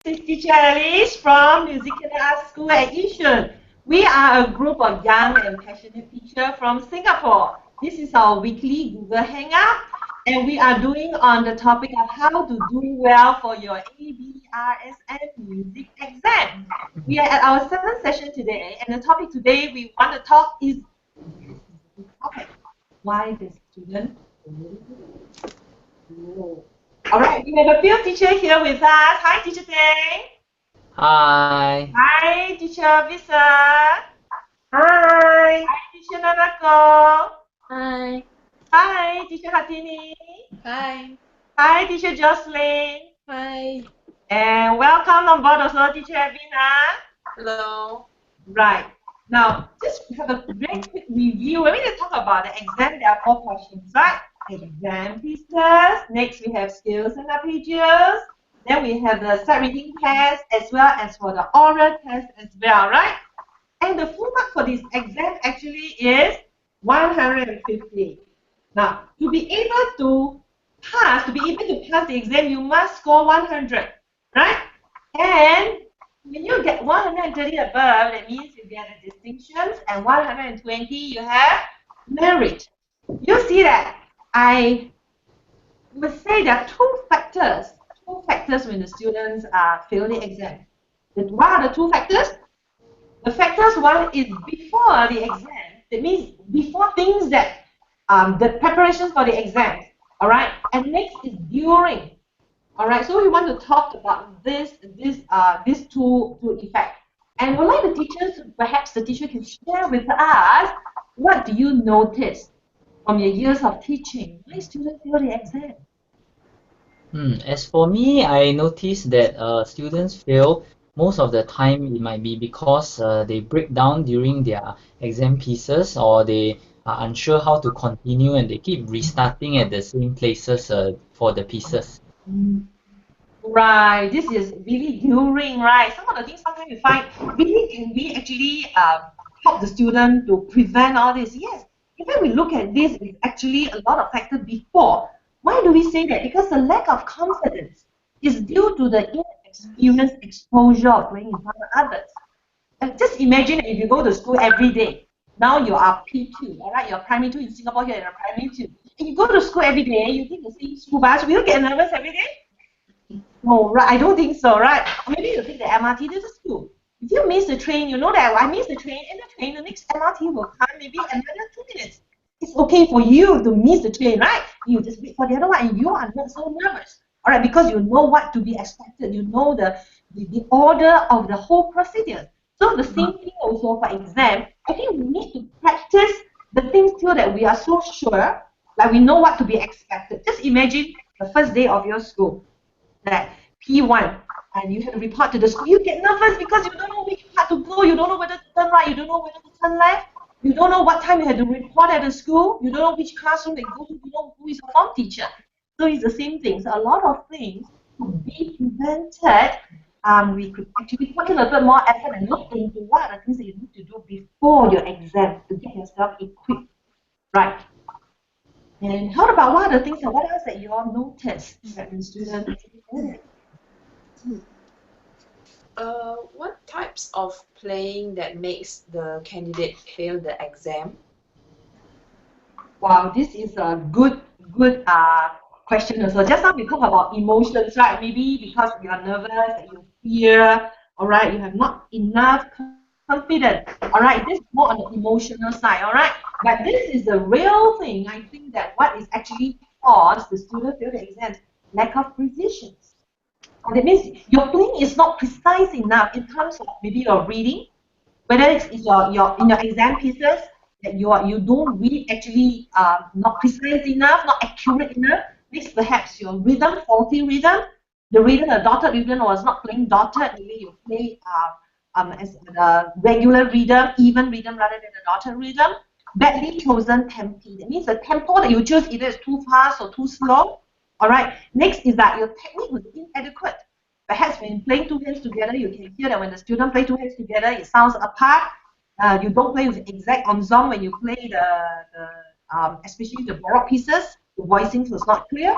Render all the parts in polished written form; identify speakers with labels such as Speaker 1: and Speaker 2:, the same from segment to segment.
Speaker 1: is Teacher Alice from MusiKinder School at Yishun. We are a group of young and passionate teachers from Singapore. This is our weekly Google Hangout, and we are doing on the topic of how to do well for your ABRSM music exam. We are at our 7th session today, and the topic today we want to talk is okay, why the student. All right, we have a few teachers here with us. Hi, Teacher Teng.
Speaker 2: Hi.
Speaker 1: Hi, Teacher Visa. Hi. Hi, Teacher Nanako.
Speaker 3: Hi.
Speaker 1: Hi, Teacher Hatini.
Speaker 3: Hi.
Speaker 1: Hi, Teacher Jocelyn.
Speaker 3: Hi.
Speaker 1: And welcome on board also, Teacher Vina.
Speaker 3: Hello.
Speaker 1: Right. Now, just have a very quick review. When we talk about the exam, there are 4 questions, right? Exam pieces. Next, we have skills and arpeggios. Then we have the sight reading test as well as for the oral test as well, right? And the full mark for this exam actually is 150. Now, to be able to pass the exam, you must score 100, right? And when you get 130 above, that means you get the distinctions, and 120 you have merit. You see that I would say there are two factors when the students fail the exam. What are the 2 factors? The factors, one is before the exam. That means before things that the preparations for the exam. All right, and next is during. All right, so we want to talk about these two effects. And we'd like the teachers, perhaps the teacher can share with us, what do you notice from your years of teaching? Why students fail the exam?
Speaker 2: As for me, I noticed that students fail most of the time. It might be because they break down during their exam pieces, or they are unsure how to continue and they keep restarting at the same places for the pieces.
Speaker 1: Right, this is really during, right? Some of the things sometimes you find, really can we actually help the student to prevent all this? Yes, in fact, we look at this, it's actually a lot of factors before. Why do we say that? Because the lack of confidence is due to the inexperienced exposure of playing in front of others. And just imagine if you go to school every day. Now you are P2, all right? You're primary 2 in Singapore here, you're primary 2. If you go to school every day, you take the same school bus, will you get nervous every day? No, right? I don't think so, right? Or maybe you take the MRT to the school. If you miss the train, you know that I miss the train, and the next MRT will come maybe another 2 minutes. It's okay for you to miss the train, right? You just wait for the other one, and you are not so nervous, all right? Because you know what to be expected. You know the order of the whole procedure. So the same thing also for exam. I think we need to practice the things till that we are so sure, like we know what to be expected. Just imagine the first day of your school, that P1, and you have to report to the school. You get nervous because you don't know which part to go. You don't know whether to turn right. You don't know whether to turn left. You don't know what time you have to report at the school. You don't know which classroom they go to. You don't know who is your form teacher. So it's the same thing. So a lot of things could be prevented. We could actually put in a bit more effort and look into what are the things that you need to do before your exam to get yourself equipped. Right. And how about what are the things and what else that you all notice that the students do?
Speaker 3: What types of playing that makes the candidate fail the exam?
Speaker 1: Wow, this is a good question also. Just now we talk about emotions, right? Maybe because you are nervous, you fear, all right, you have not enough confidence, all right. This is more on the emotional side, all right. But this is the real thing. I think that what is actually caused the student fail the exams, lack of precision. That means your playing is not precise enough in terms of maybe your reading, whether it's your in your exam pieces that you don't read actually not precise enough, not accurate enough. Next, perhaps your rhythm, faulty rhythm. The rhythm, the dotted rhythm was not playing dotted. Maybe you play as the regular rhythm, even rhythm rather than the dotted rhythm. Badly chosen tempo. That means the tempo that you choose either is too fast or too slow. All right. Next is that your technique was inadequate. Perhaps when playing 2 hands together, you can hear that when the student play 2 hands together, it sounds apart. You don't play with exact ensemble when you play especially the baroque pieces. The voicing was not clear.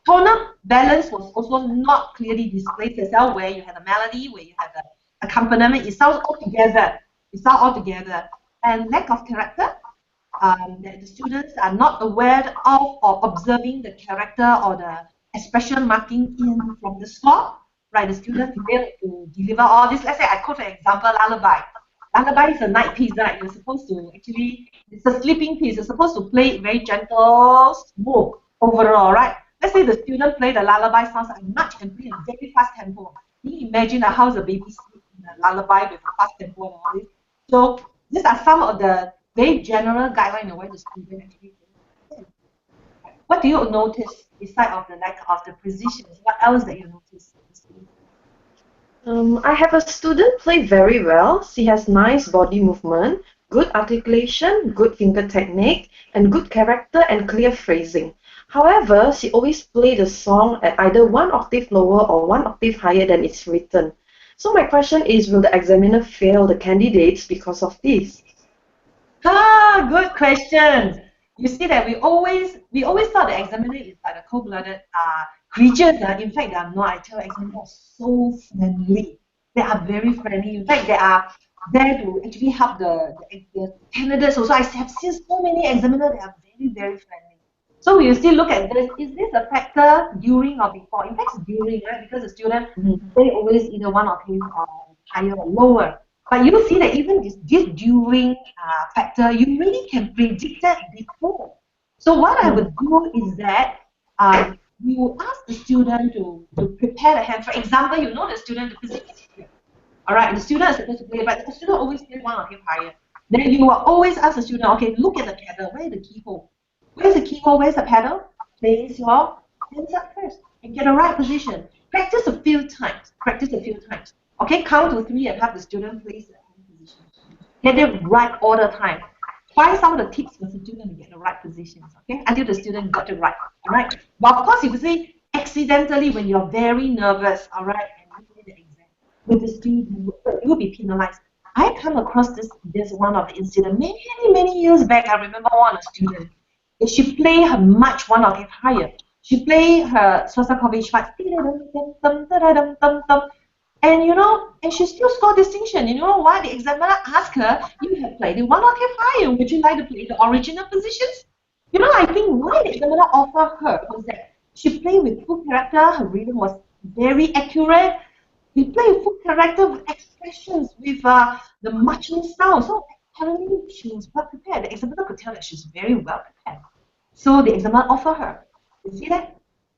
Speaker 1: Tonal balance was also not clearly displayed as well, where you have a melody, where you have the accompaniment. It sounds all together. It sounds all together. And lack of character, that the students are not aware of or observing the character or the expression marking in from the score. Right, the student failed to deliver all this. Let's say I quote an example, lullaby. Lullaby is a night piece, right? You're supposed to actually, it's a sleeping piece. You're supposed to play it very gentle, smooth overall, right? Let's say the student play the lullaby sounds like much and play a very fast tempo. Can you imagine how the baby sleep in a lullaby with a fast tempo and all this? So these are some of the very general guidelines on where the student actually plays. What do you notice beside of the lack of the precisions? What else that you notice?
Speaker 4: I have a student play very well. She has nice body movement, good articulation, good finger technique, and good character and clear phrasing. However, she always plays the song at either one octave lower or one octave higher than it's written. So my question is, will the examiner fail the candidates because of this?
Speaker 1: Ah, good question. You see that we always thought the examiner is like a cold-blooded creatures. In fact, they are not. I tell examiners are so friendly. They are very friendly. In fact, they are there to actually help the candidates. Also, I have seen so many examiners. They are very very friendly. So we will still look at this. Is this a factor during or before? In fact, it's during, right? Because the student they always either one or two higher or lower. But you see that even this during factor, you really can predict that before. So what I would do is that you will ask the student to prepare the hand. For example, you know the student, the position is here. All right, the student is supposed to play, but the student always play one octave higher. Then you will always ask the student, okay, look at the pedal. Where is the keyhole? Where's the keyhole? Where's the pedal? Place your hands up first and get the right position. Practice a few times. Practice a few times. Okay, count to three and have the student place the hand position. Get it right all the time. Find some of the tips for the student to get the right positions. Okay, until the student got it right. All right. But of course, you could say accidentally when you're very nervous. All right, and you play the exam with the student, you will be penalized. I come across this one of the incident many years back. I remember one student. She play her much one octave higher. She play her Shostakovich part, and and she still scored distinction. You know why? The examiner asked her, "You have played it one octave higher. Would you like to play the original positions?" I think why the examiner offered her was that she played with full character. Her rhythm was very accurate. We play with full character with expressions, with the marching sound. So apparently she was well prepared. The examiner could tell that she's very well prepared. So the examiner offer her. You see that?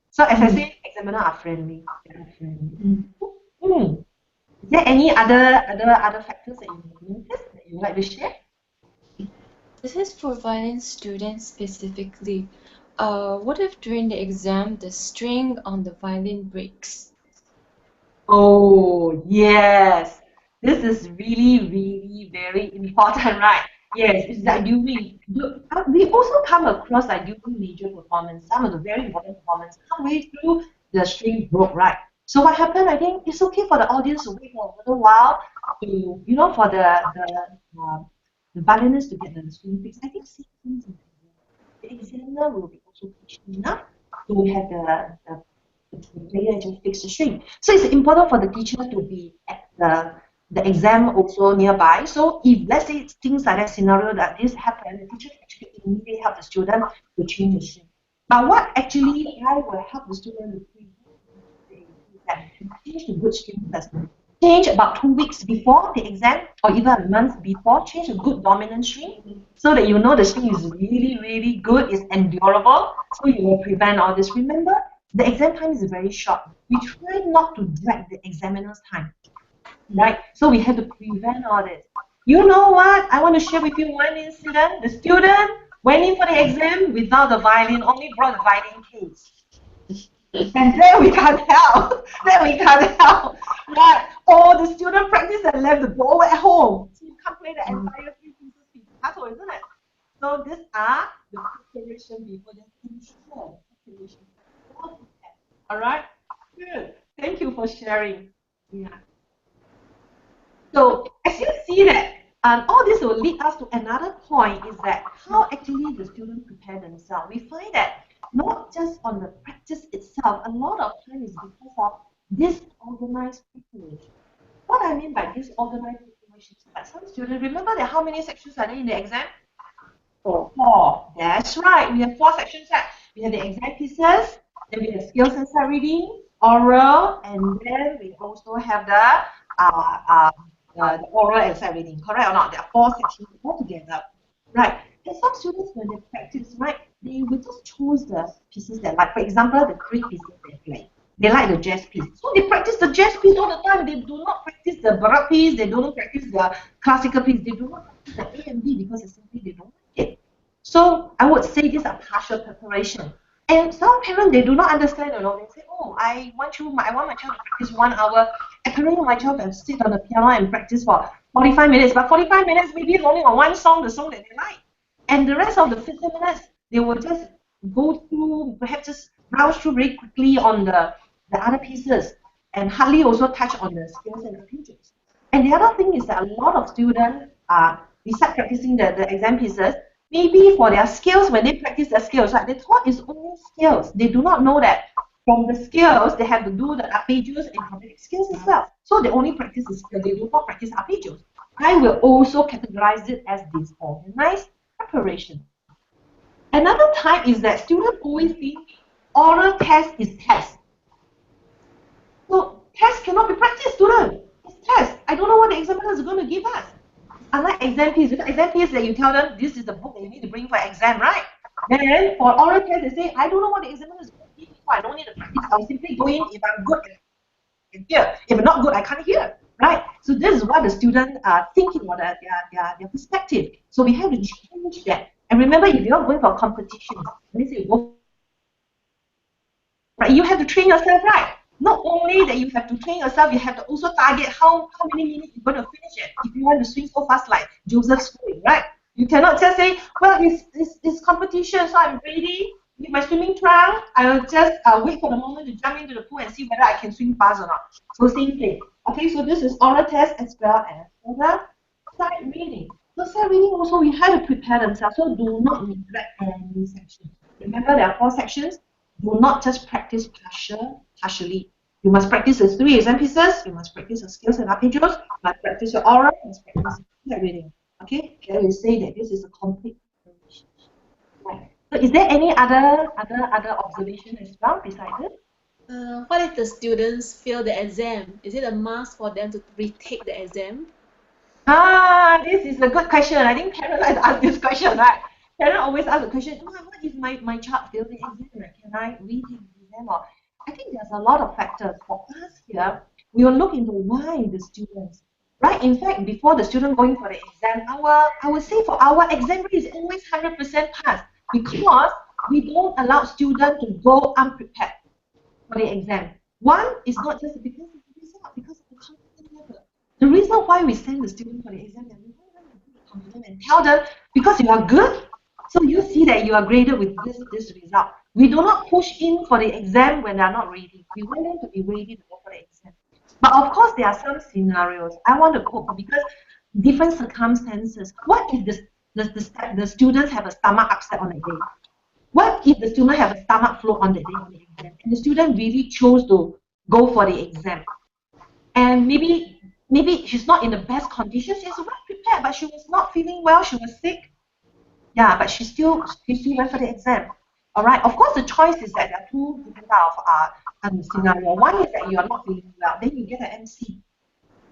Speaker 1: So as I say, examiner are friendly. They are friendly. Mm. Is there any other factors that you noticed that you would like to share?
Speaker 5: This is for violin students specifically. What if during the exam the string on the violin breaks?
Speaker 1: Oh, yes. This is really very important, right? Yes, it's like we also come across like during major performance, some of the very important performance, halfway through the string broke, right? So what happened? I think it's okay for the audience to wait for a little while to, for the violinist to get the string fixed. I think same things in the exam. The examiner will be also patient enough to have the player just fix the string. So it's important for the teacher to be at the exam also nearby. So if let's say things like that scenario that this happen, the teacher can actually immediately help the student to change the string. But what actually I will help the student to prevent is that change the good string first. Change about 2 weeks before the exam or even a month before, change a good dominant string so that you know the string is really good, is endurable, so you will prevent all this. Remember, the exam time is very short. We try not to drag the examiner's time, right? So we have to prevent all this. You know what? I want to share with you one incident. The student went in for the exam without the violin, only brought the violin case. And then we can't help. Then we can't help. Right? Or the student practiced and left the ball at home. So you can't play the entire 3 pieces pizzicato, isn't it? So these are the preparation before the control. Preparation. All right? Good. Thank you for sharing. Yeah. So as you see that all this will lead us to another point is that how actually the students prepare themselves. We find that not just on the practice itself. A lot of time is because of disorganized preparation. What I mean by disorganized preparation is that some students, remember that how many sections are there in the exam?
Speaker 4: 4.
Speaker 1: 4. That's right. We have 4 sections. We have the exam pieces, then we have skills and sight reading, oral, and then we also have the oral and sight reading. Correct or not? There are 4 sections altogether. Right. And some students, when they practice, right, they will just choose the pieces that like, for example, the Greek pieces they play. They like the jazz piece. So they practice the jazz piece all the time. They do not practice the baroque piece. They don't practice the classical piece. They do not practice the A and B because simply they don't like it. So I would say these are partial preparation. And some parents, they do not understand, you know, they say, oh, I want my child to practice 1 hour. Apparently my child can sit on the piano and practice for 45 minutes, but 45 minutes maybe only on one song, the song that they like. And the rest of the 15 minutes, they will just go through, perhaps just browse through very quickly on the other pieces and hardly also touch on the skills and the features. And the other thing is that a lot of students besides practicing the exam pieces, maybe for their skills, when they practice their skills, right, they thought it's only skills. They do not know that from the skills, they have to do the arpeggios and harmonic skills as well. So they only practice the skills, they do not practice arpeggios. I will also categorize it as disorganized preparation. Another type is that students always think oral test is test. So test cannot be practiced, student. It's test. I don't know what the examiner is going to give us. Unlike exam piece, exam piece that you tell them this is the book that you need to bring for exam, right? Then for oral test, they say, I don't know what the examiner is going to give me, so I don't need to practice. I'll simply go in. If I'm good, I can hear. If I'm not good, I can't hear, right? So this is what the students are thinking about their perspective. So we have to change that. And remember, if you're going for competitions, let's say you go, right, you have to train yourself, right? Not only that you have to train yourself, you have to also target how many minutes you're going to finish it. If you want to swim so fast like Joseph swimming, right? You cannot just say, well, it's competition, so I'm ready with my swimming trunk. I'll just wait for the moment to jump into the pool and see whether I can swim fast or not. So same thing. Okay, so this is oral test as well as the sight reading. So sight reading also, we have to prepare themselves. So do not neglect any section. Remember, there are 4 sections. Do not just practice partially. You must practice the 3 exam pieces. You must practice the skills and arpeggios. You must practice your oral. You must practice sight reading. Okay, then we say that this is a complete preparation. Right. So, is there any other observation as well besides it?
Speaker 3: What if the students fail the exam? Is it a must for them to retake the exam?
Speaker 1: This is a good question. I think parents like to ask this question, right? Parents always ask the question, what if my child fails the exam? Can I retake the exam? Or I think there's a lot of factors. For us here, we will look into why the students, right? In fact, before the student going for the exam, I would say for our exam rate is always 100% pass because we don't allow students to go unprepared for the exam. One is not just because of the result, because of the confidence level. The reason why we send the student for the exam is we want them to be confident and tell them because you are good, so you see that you are graded with this result. We do not push in for the exam when they are not ready. We want them to be ready to go for the exam. But of course, there are some scenarios. I want to quote because different circumstances. What if the students have a stomach upset on the day? What if the student have a stomach flu on the day of the exam and the student really chose to go for the exam? And maybe she's not in the best condition. She's well prepared, but she was not feeling well. She was sick. Yeah, but she still went for the exam. All right. Of course, the choice is that there are 2 different type of scenario. One is that you are not feeling well, then you get an MC.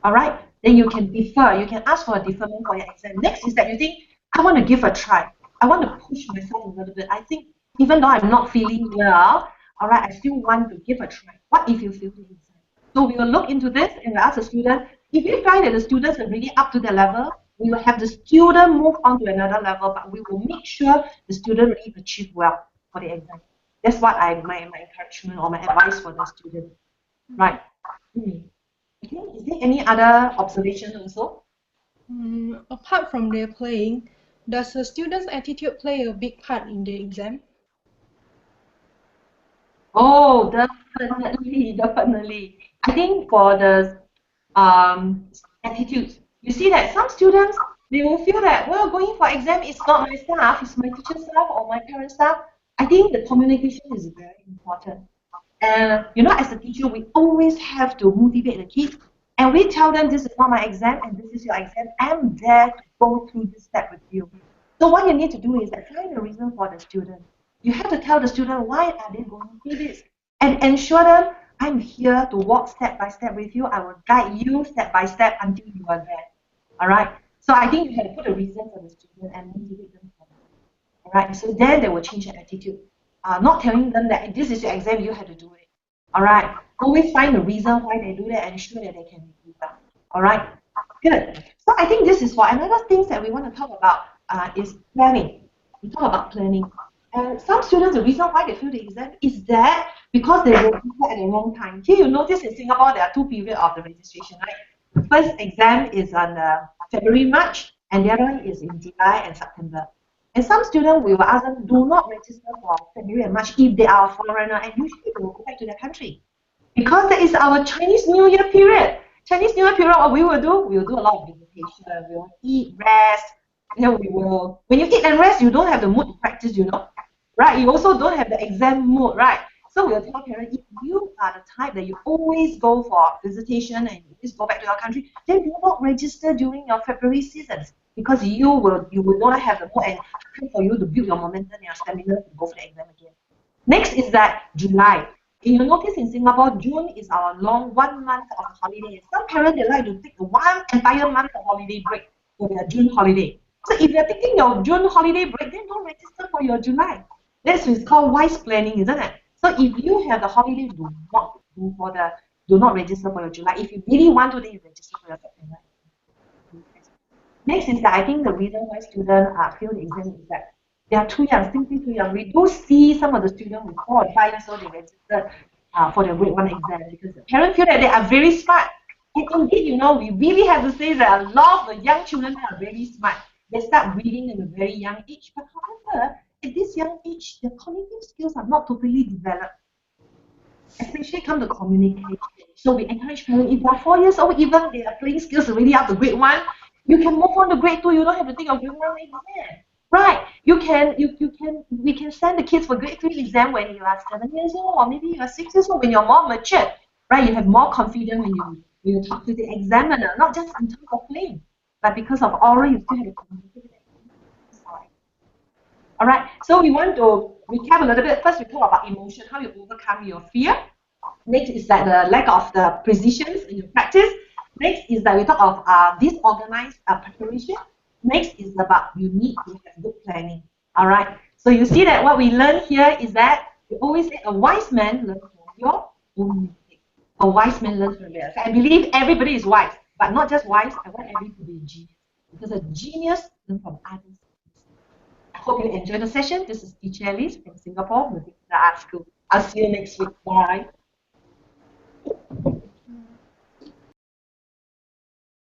Speaker 1: All right. Then you can defer. You can ask for a deferment for your exam. Next is that you think, I want to give a try. I want to push myself a little bit. I think even though I'm not feeling well, all right, I still want to give a try. What if you fail the exam? So we will look into this and we'll ask the student. If we find that the students are really up to their level, we will have the student move on to another level, but we will make sure the student really achieve well for the exam. That's what my encouragement or my advice for the student. Right. Okay. Is there any other observation also?
Speaker 6: Apart from their playing, does the student's attitude play a big part in the exam?
Speaker 1: Oh, definitely. I think for the attitudes, you see that some students, they will feel that, well, going for exam is not my staff, it's my teacher's staff or my parent's staff. I think the communication is very important. And you know, as a teacher, we always have to motivate the kids. And we tell them this is not my exam and this is your exam. I'm there to go through this step with you. So what you need to do is that find a reason for the student. You have to tell the student why are they going through this. And ensure them I'm here to walk step by step with you. I will guide you step by step until you are there. All right. So I think you have to put a reason for the student and motivate them. All right. So then they will change their attitude. Not telling them that this is your exam, you have to do it. All right. Always find the reason why they do that and ensure that they can do that. All right. Good. So I think this is for another things that we want to talk about is planning. We talk about planning. And some students, the reason why they fail the exam is that because they registered at the wrong time. Here you notice in Singapore there are two periods of the registration, right? The first exam is on February, March, and the other one is in July and September. And some students, we will ask them, do not register for February and March if they are a foreigner, and usually they will go back to their country. Because that is our Chinese New Year period. Chinese New Year period, what we will do a lot of visitation, we will eat, rest, and then we will, when you eat and rest, you don't have the mood to practice, you know, right? You also don't have the exam mood, right? So we'll tell parents, if you are the type that you always go for visitation and you always go back to your country, then do not register during your February seasons because you will not have the mood and time for you to build your momentum and your stamina to go for the exam again. Next is that July. You notice in Singapore, June is our long 1 month of holiday. Some parents, they like to take one entire month of holiday break for their June holiday. So if you're taking your June holiday break, then don't register for your July. That's what's called wise planning, isn't it? So if you have the holiday, do not register for your July. If you really want to, then you register for your September. Next is that I think the reason why students fail the exam is that they are too young, simply too young. We do see some of the students with 4 or 5 years old, they registered for their grade 1 exam because the parents feel that they are very smart. And indeed, you know, we really have to say that a lot of the young children are very smart. They start reading at a very young age. But however, at this young age, their cognitive skills are not totally developed, especially come to communication. So we encourage parents, if they are 4 years old, even they are playing skills already up to grade 1, you can move on to grade 2. You don't have to think of grade 1 exam. Right. We can send the kids for grade 3 exam when you are 7 years old, or maybe you are 6 years old when you're more mature. Right? You have more confidence when you talk to the examiner, not just in terms of playing, but because of oral, you still have to communicate with them. All right. So we want to recap a little bit. First, we talk about emotion, how you overcome your fear. Next is that the lack of the precisions in your practice. Next is that we talk of disorganized preparation. Next is about you need to have good planning. All right. So you see that what we learn here is that we always say a wise man learns from your own mistakes. A wise man learns from theirs. I believe everybody is wise, but not just wise. I want everybody to be a genius because a genius learns from others. I hope you enjoyed the session. This is Teacher Alice from Singapore Music Art School. I'll see you next week. Bye.